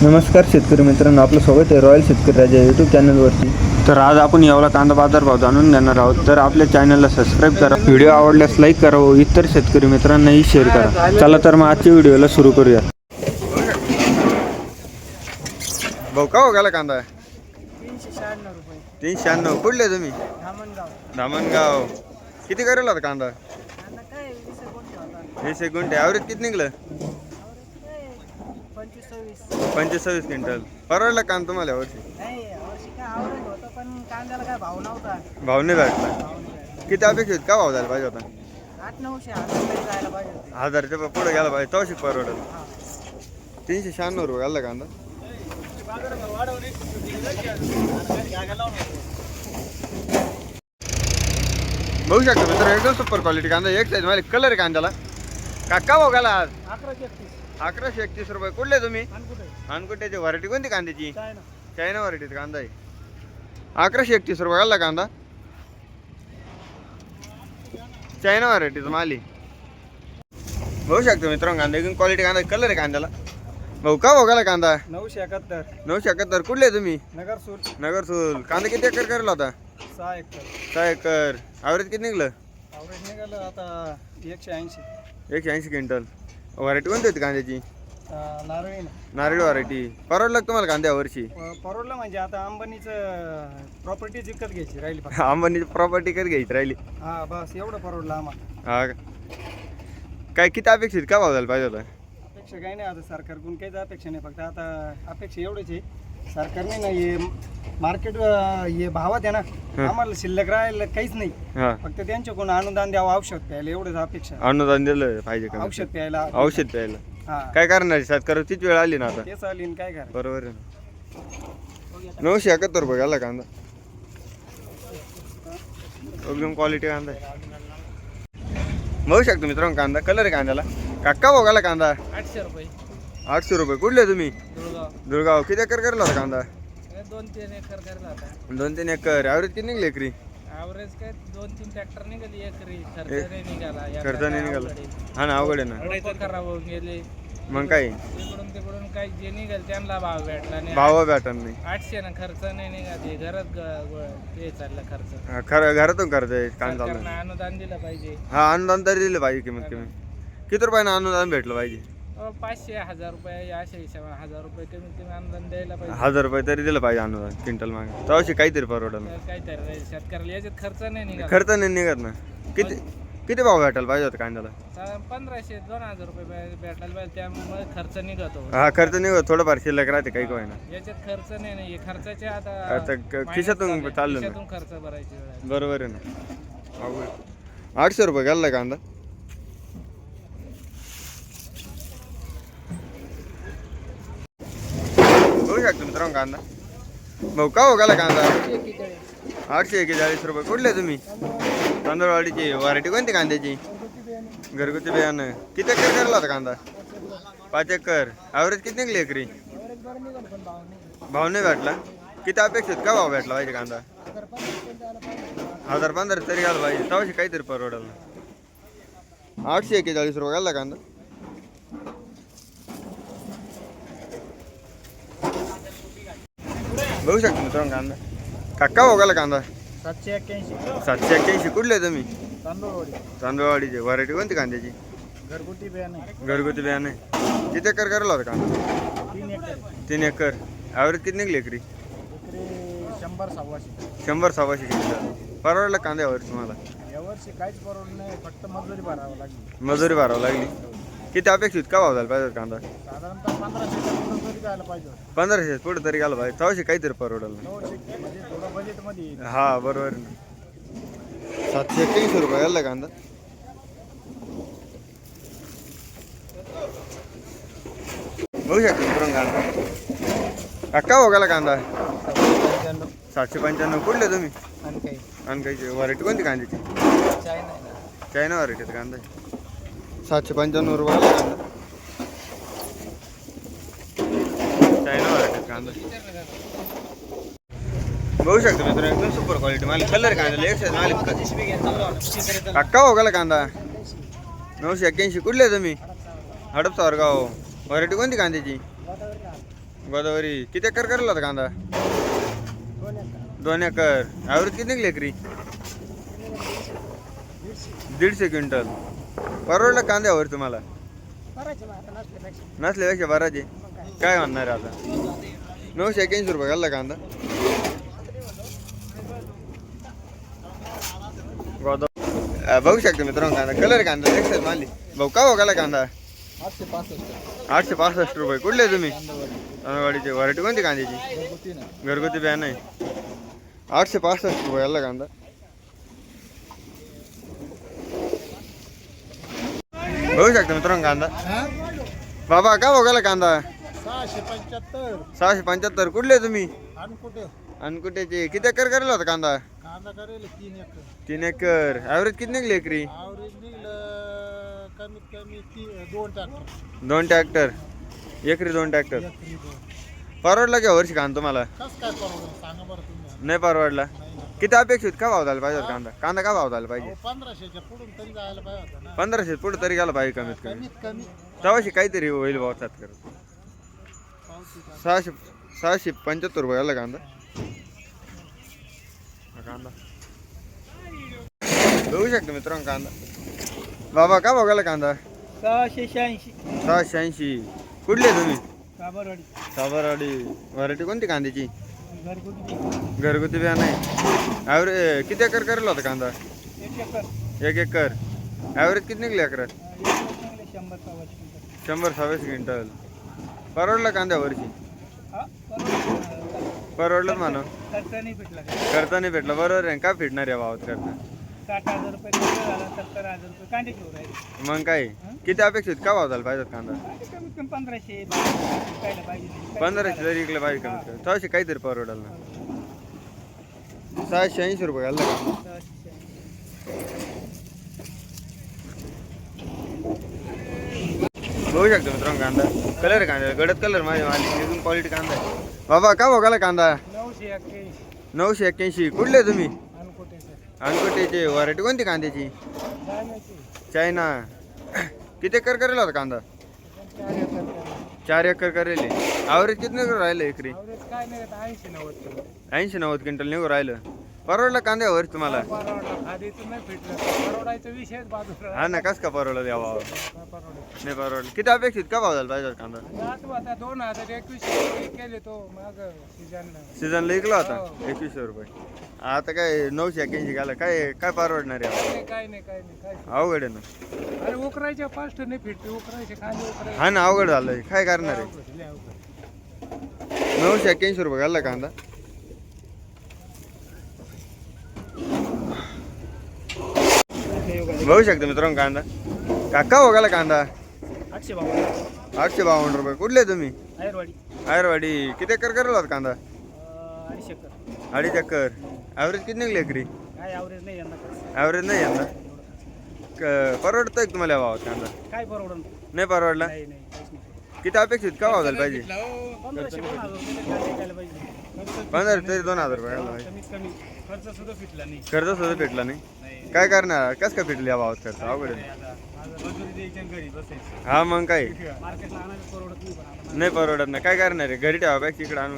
नमस्कार शेतकरी मित्रांनो, आपलं स्वागत आहे रॉयल शेतकरी राजा यूट्यूब चॅनलवरती. तर आज आपण यावला कांदा बाजारभाव जाणून घेणार आहोत. तर आपल्या चॅनलला सबस्क्राईब करा, व्हिडिओ आवडल्यास लाईक करा व इतर शेतकरी मित्रांनाही शेअर करा. चला तर मग आजच्या व्हिडिओला सुरू करूया. भाऊ का हो गेला कांदा? 396 रुपये. 396. कुठले तुम्ही? धामणगाव. धामणगाव. किती करेल होता कांदा? कांदा काय 20 गुंठे होता. 20 गुंठे. ॲव्हरेज किती निघलं? काय 25-26. 25-26 क्विंटल. परवडला कांदा तुम्हाला यावर्षी? नाही यावर्षी काय आवडेल होतं, पण कांद्याला काय भाव नव्हता. भाव नाही भेटला. भाव नाही भेटला. किती अपेक्षित का भाव झाला पाहिजे होता? 800-900 हजार जायला पाहिजे होते. 1000च्या पुढे गेला पाहिजे तवशी परवडल. हा. 396 रुपये घालला कांदा. बघू शकता मित्र, एकदम सुपर क्वालिटी कांदा. एक साईज मला कलर आहे कांद्याला. का भाव घाला आज? 1131 रुपये. कुठले तुम्ही? अनकुट्याची. व्हरायटी कोणती कांद्याची? चायना व्हरायटीचा कांदा आहे. 1131 रुपये घालला कांदा. चायना व्हरायटीचा माली. बघू शकतो मित्रांनो, कांदा एकदम क्वालिटी कांदा. कलर आहे कांद्याला. भाऊ का भाऊ घाला कांदा? 971. 971. कुठले तुम्ही? नगरसूर. नगरसूल. कांदा किती एकर करेल होता? 6 एकर. 6 एकर. ॲव्हरेज किती निघलं? आवरेज निघालं आता 180. 180 क्विंटल. व्हरायटी कोणती होती कांद्याची? नारळी. नारळी व्हरायटी. परवडलं का तुम्हाला कांद्या वर्षी? परवडलं म्हणजे आता अंबानीचं प्रॉपर्टीज विकत घ्यायची राहिली फक्त. अंबानीची प्रॉपर्टी कधी घ्यायची राहिली? हा बस एवढं परवडलं आम्हाला. हा का? काय किती अपेक्षित का भाव झाला पाहिजे होता? अपेक्षा काही नाही आता सरकारकडून काहीच अपेक्षा नाही, फक्त आता अपेक्षा एवढीच आहे सरकारने ना हे मार्केट हे भावात आहे ना, आम्हाला शिल्लक राहायला काहीच नाही, हा, फक्त त्यांच्याकडून अनुदान द्यावं औषध प्यायला एवढंच अपेक्षा. अनुदान दिलं पाहिजे का? औषध प्यायला. औषध प्यायला. हा काय करणार शेतकऱ्यावर तीच वेळ आली ना आता. तेच आली आणि काय करा. बरोबर आहे ना. 971 रुपये घाला कांदा. एकदम क्वालिटी कांदा आहे. बघू शकतो मित्रांनो कांदा. कलर आहे कांद्याला. काका भाऊ घाला कांदा. 800 रुपये. 800 रुपये. कुठले तुम्ही? दुर्गाव. दुर्गाव. किती एकर करेल होता कांदा? 2-3 एकर करला आता. 2-3 एकर. ॲव्हरेज किती निघले एकरी? ॲव्हरेज काय 2-3 ट्रॅक्टर निघाली एकरी. खर्च नाही निघाला. खर्च नाही निघाला. हा ना, अवघड आहे ना. रोपं खराब होऊन गेले. मग काय तिकडून काय जे निघाल त्यांना भाव भेटला नाही. भाव भेटत नाही. 800 ना खर्च नाही निघाले. घरात ते चाललं खर्च. खरं घरातून कर्ज आहे कांदा चालू. सरकारनं अनुदान दिलं पाहिजे. हा, अनुदान तरी दिलं पाहिजे. कमीत कमी किती रुपयानं अनुदान भेटलं पाहिजे? 500-1000 रुपये अशा हिशोबाने 1000 रुपये कमीत कमी अनुदान द्यायला पाहिजे. 1000 रुपये तरी दिलं पाहिजे अनुदान क्विंटल मागे. तवशी काहीतरी परवडलं. तर काहीतरी शेतकऱ्याला याच्यात खर्च नाही निघाला. खर्च नाही निघत ना. किती किती भाव भेटायला पाहिजे होता कांद्याला? 1500-2000 रुपये भेटायला पाहिजे, त्यामुळे खर्च निघतो. हा, खर्च निघत. थोडंफार शिल्लक राहते काही काय ना. याच्यात खर्च नाही खर्चाचे आता आता खिशातून चाललं ना. खिशातून खर्च भरायची वेळ आहे. बरोबर आहे ना. 800 रुपये घालला कांदा. बघू शकतो मित्रांनो कांदा. भाऊ का हो घाला कांदा? 841 रुपये. कुठले तुम्ही? तांदूळवाडीची. व्हरायटी कोणती कांद्याची? घरगुती बियाणं. किती एकर करायला होता कांदा? 5 एकर. ॲव्हरेज किती निघली एकरी? भाव नाही भेटला. किती अपेक्षित का भाव भेटला पाहिजे कांदा? 1015 तरी घाला पाहिजे. तवाशी काहीतरी परवडलं. 841 रुपये घालला कांदा. बघू शकतो मित्रांनो कांदा. काका भाऊ घाला कांदा. 781. 781. कुठले तुम्ही? तांदूळवाडी. तांदूळवाडीचे. व्हरायटी कोणती कांद्याची? घरगुती बियाणे. घरगुती बियाणे. किती एकर करायला होता कांदा? 3 एकर. 3 एकर. ॲव्हरेज किती निघली एकरी? एकरी 100-100. 100-100 क्विंटल. परवडलं कांदा यावर्षी तुम्हाला? यावर्षी काहीच परवडलं नाही, फक्त मजुरी भरावं लागली. मजुरी भरावं लागली. किती अपेक्षित का भाव झाला पाहिजे कांदा? साधारणतः 1500 तरी जायला पाहिजे. 1500 पुढे तरी गेला पाहिजे. तवाशी काहीतरी परवडलं. 900 म्हणजे थोडं बजेटमध्ये येईल. हा, बरोबर आहे ना. 781 रुपये घालला कांदा. बघू शकतो मित्रांनो कांदा. काका हो गेला कांदा. 795. कुठले तुम्ही? आणि काही आणि काही व्हरायटी कोणती कांद्याची? चायना व्हरायटीचा कांदा आहे. 795 रुपये घालला कांदा. चायना व्हरायटीचा कांदा. बघू शकतो मित्रांनो एकदम सुपर क्वालिटी माल. कलर कांदा एक साईज माल. अक्का हो गेला कांदा. 981. कुठले तुम्ही? हडपसावर गाव. व्हरायटी कोणती कांद्याची? गोदावरी किती एकर करला होता कांदा? 2 एकर. ॲव्हरेज किती निघली एकरी? 150 क्विंटल. परवडलं कांद्यावर तुम्हाला? नसल्यापेक्षा बराच आहे. काय म्हणणार आहे आता? 981 रुपये घालला कांदा. बघू शकतो मित्रांनो कांदा कलर कांदा नेक्स्ट मानली भाऊ का हो गेला कांदा? 865 रुपये. कुठले तुम्ही? तांदळवाडीचे. व्हरायटी कोणती कांद्याची? घरगुती बियाणं आहे. 865 रुपये घालला कांदा. बघू शकतो मित्रांनो कांदा. बाबा का हो गेला कांदा? 675. कुठले तुम्ही? अनकुटेचे. किती एकर करेल होता कांदा? 3 एकर. ॲव्हरेज किती निघली एकरी? 2 ट्रॅक्टर. एकरी 2 ट्रॅक्टर. परवडला का वर्षी कांदा तुम्हाला? नाही परवडला. किती अपेक्षित का भाव झाला पाहिजे कांदा? कांदा का भाव झाला पाहिजे? 1500 पुढे तरी गेला पाहिजे कमीत कमी. तेव्हाशी काहीतरी होईल भाव सात करत. 675 रुपये गेला कांदा. कांदा बघू शकतो मित्रांनो कांदा. बाबा का बघायला कांदा? 680. कुठले तुम्ही? साबरवाडी. व्हरायटी कोणती कांद्याची? घरगुती बियाणं आहे. ॲव्हरेज किती एकर करेल होता कांदा? 1 एकर. ॲव्हरेज किती निघली एकरात? 100-120 क्विंटल. परवडला कांद्या वर्षी? परवडलं म्हणा. करता नाही भेटला. बरोबर आहे. काय फिटणार आहे भावात करता? 60,000 रुपये झाला, 70,000 रुपये कांदे घेऊन राहिले. मग काय किती अपेक्षित का भाव झाला पाहिजे कांदा? कमीत कमी 1500 विकायला पाहिजे. 1500 तरी इकडे पाहिजे कमीत कमी. 600 काहीतरी परवडेल ना. 680 रुपये घालला का? बघू शकतो मित्रांनो कांदा. कलर कांदा गडद कलर माझ्या एकदम क्वालिटी कांदा आहे. बाबा का बघायला कांदा? 981. कुठले तुम्ही? अनकोटीचे. व्हरायटी कोणती कांद्याची? चायना. किती एकर करेल होता कांदा? 4 एकर करेल. ॲव्हरेज किती निघून राहिलं एकरी? 80-90 क्विंटल निघून राहिलं. परवडलं कांद्यावर तुम्हाला? हा ना. कस का परवडलं द्यावा? नाही परवडलं. किती अपेक्षित का भाव झाला पाहिजे कांदा? 2021 केले तो सीझनला विकला होता 2100 रुपये. आता काय 981 गेला. काय काय परवडणार आहे? काय नाही अवघड आहे ना. अरे उकरायच्या फास्ट नाही फिरते. उकरायचे खाली उकरायचे. हा ना. अवघड झालंय. काय करणार आहे? 981 रुपये घालला कांदा. बघू शकतो मित्रांनो कांदा. काका हो गेला कांदा? 852 रुपये. कुठले तुम्ही? आयरवाडी. किती एकर करेल होता कांदा? 2.5 एकर. ॲव्हरेज किती निघली एकरी? ॲव्हरेज नाही यंदा. परवडतंय तुम्हाला भावात कांदा? काय परवडून नाही परवडला. किती अपेक्षित का भाव झाला पाहिजे? 15 तरी 2000 रुपये घालला पाहिजे. खर्च सुद्धा फिटला नाही. कर्ज सुद्धा भेटला नाही. काय करणार? कस काय फिटली या भावात खर्च? अवघड आहे. हा मग काय नाही परवडत ना. काय करणार आहे? घरी ठेवा बॅग इकडे आणून.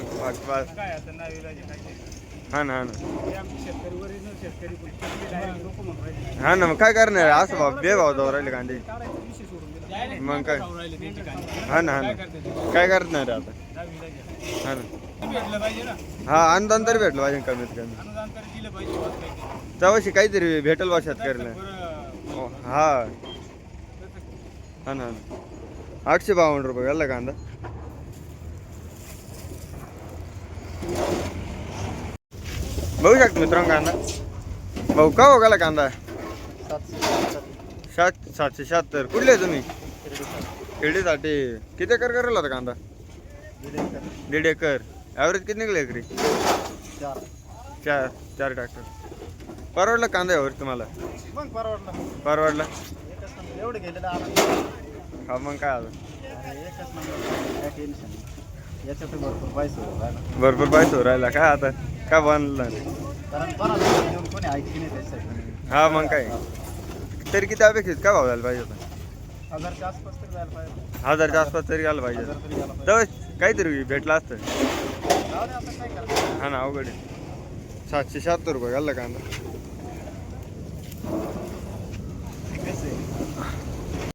हा ना. हा ना. हा ना. मग काय करणार? असं भाव बेभाव जाऊ राहिले कांदे. मग काय? हा ना. हा ना. काय करणार आहे आता? हा ना. हा अनुदान तरी भेटलं पाहिजे कमीत कमी. तेव्हाशी काहीतरी भेटेल बा शेतकऱ्याला. हा. हा ना. 852 रुपये घालला कांदा. बघू शकतो मित्रांनो कांदा. भाऊ का हो गेला कांदा? 776. कुठले तुम्ही? खेडीसाठी. किती एकर करेल होता कांदा? 1.5 एकर. ॲव्हरेज किती निघले एकरी? 4 ट्रॅक्टर. परवडलं कांदा यावर तुम्हाला? परवडला. एवढे गेलेलं हा मग काय आलं? याच्यात भरपूर पैसे भरपूर पैसे राहिला. काय आता काय बनलं? कोणी ऐकली नाही त्याच्यासाठी. हा मग काय तरी किती अपेक्षित काय भाव झाला पाहिजे होता? 1000च्या आसपास तरी जायला पाहिजे. 1000च्या आसपास तरी गेला पाहिजे. 1000 तरी गेला पाहिजे. तर काहीतरी भेटला असतं. जाऊ दे आता काय करायचं. हा ना अवघड आहे. 776 रुपये घालला कांदा. कसं आहे